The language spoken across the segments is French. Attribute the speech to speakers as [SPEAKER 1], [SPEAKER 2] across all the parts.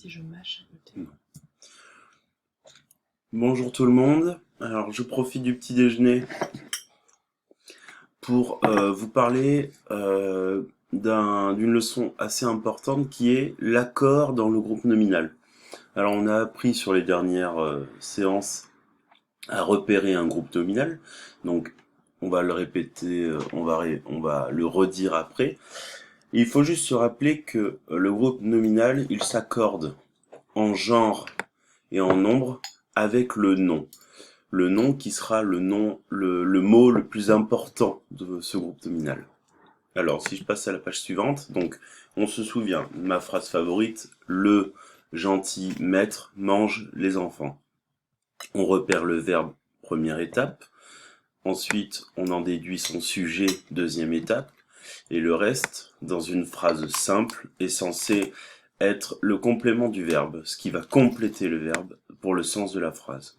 [SPEAKER 1] si je mâche le téléphone.
[SPEAKER 2] Bonjour tout le monde. Alors je profite du petit déjeuner pour vous parler d'une leçon assez importante qui est l'accord dans le groupe nominal. Alors on a appris sur les dernières séances à repérer un groupe nominal. Donc on va le répéter, on va le redire après. Et il faut juste se rappeler que le groupe nominal, il s'accorde en genre et en nombre avec le nom. Le nom qui sera le nom, le mot le plus important de ce groupe nominal. Alors, si je passe à la page suivante, donc, on se souvient, ma phrase favorite, le gentil maître mange les enfants. On repère le verbe, première étape. Ensuite, on en déduit son sujet, deuxième étape. Et le reste, dans une phrase simple, est censé être le complément du verbe, ce qui va compléter le verbe pour le sens de la phrase.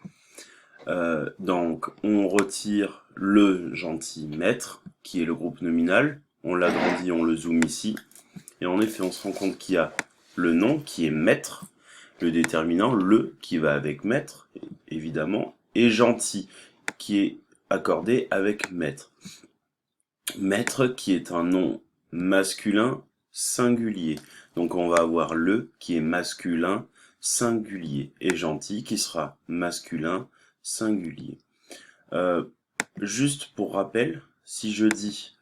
[SPEAKER 2] Donc, on retire le gentil maître, qui est le groupe nominal. On l'agrandit, on le zoome ici. Et en effet, on se rend compte qu'il y a le nom, qui est maître, le déterminant, le, qui va avec maître, évidemment, et gentil, qui est accordé avec maître. Maître, qui est un nom masculin singulier. Donc, on va avoir le, qui est masculin singulier, et gentil, qui sera masculin singulier. Juste pour rappel, si je dis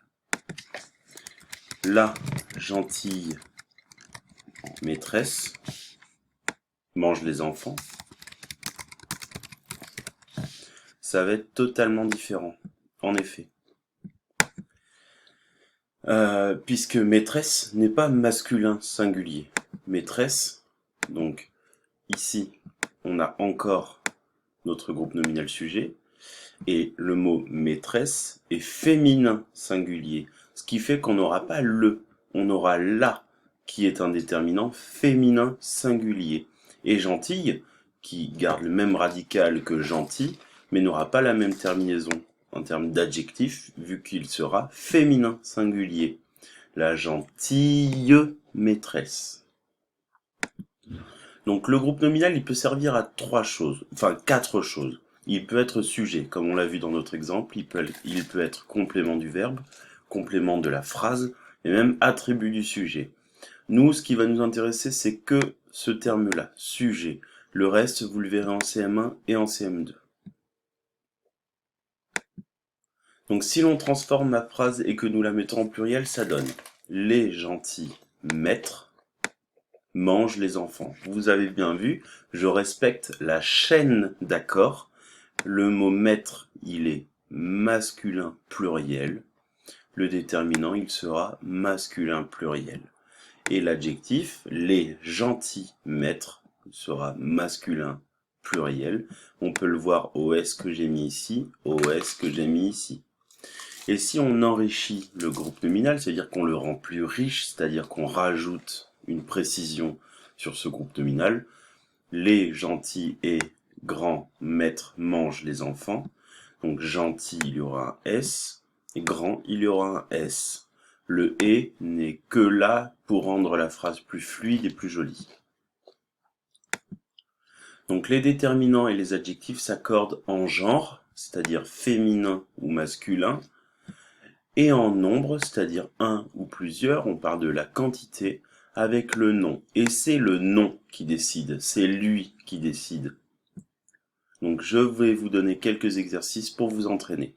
[SPEAKER 2] la gentille maîtresse mange les enfants, ça va être totalement différent, en effet. Puisque maîtresse n'est pas masculin singulier. Maîtresse, donc ici, on a encore notre groupe nominal sujet, et le mot maîtresse est féminin singulier, ce qui fait qu'on n'aura pas le, on aura la, qui est un déterminant féminin singulier, et gentille, qui garde le même radical que gentil, mais n'aura pas la même terminaison en termes d'adjectif, vu qu'il sera féminin singulier. La gentille maîtresse. Donc le groupe nominal, il peut servir à quatre choses. Il peut être sujet, comme on l'a vu dans notre exemple, il peut être complément du verbe, complément de la phrase, et même attribut du sujet. Nous, ce qui va nous intéresser, c'est que ce terme-là, sujet. Le reste, vous le verrez en CM1 et en CM2. Donc si l'on transforme ma phrase et que nous la mettons en pluriel, ça donne les gentils maîtres mangent les enfants. Vous avez bien vu, je respecte la chaîne d'accords. Le mot maître, il est masculin pluriel. Le déterminant, il sera masculin pluriel. Et l'adjectif, les gentils maîtres, sera masculin pluriel. On peut le voir OS que j'ai mis ici, OS que j'ai mis ici. Et si on enrichit le groupe nominal, c'est-à-dire qu'on le rend plus riche, c'est-à-dire qu'on rajoute une précision sur ce groupe nominal, les gentils et grands maîtres mangent les enfants. Donc gentil, il y aura un S, et grand, il y aura un S. Le et n'est que là pour rendre la phrase plus fluide et plus jolie. Donc les déterminants et les adjectifs s'accordent en genre, c'est-à-dire féminin ou masculin, et en nombre, c'est-à-dire un ou plusieurs, on parle de la quantité, avec le nom. Et c'est le nom qui décide, c'est lui qui décide. Donc je vais vous donner quelques exercices pour vous entraîner.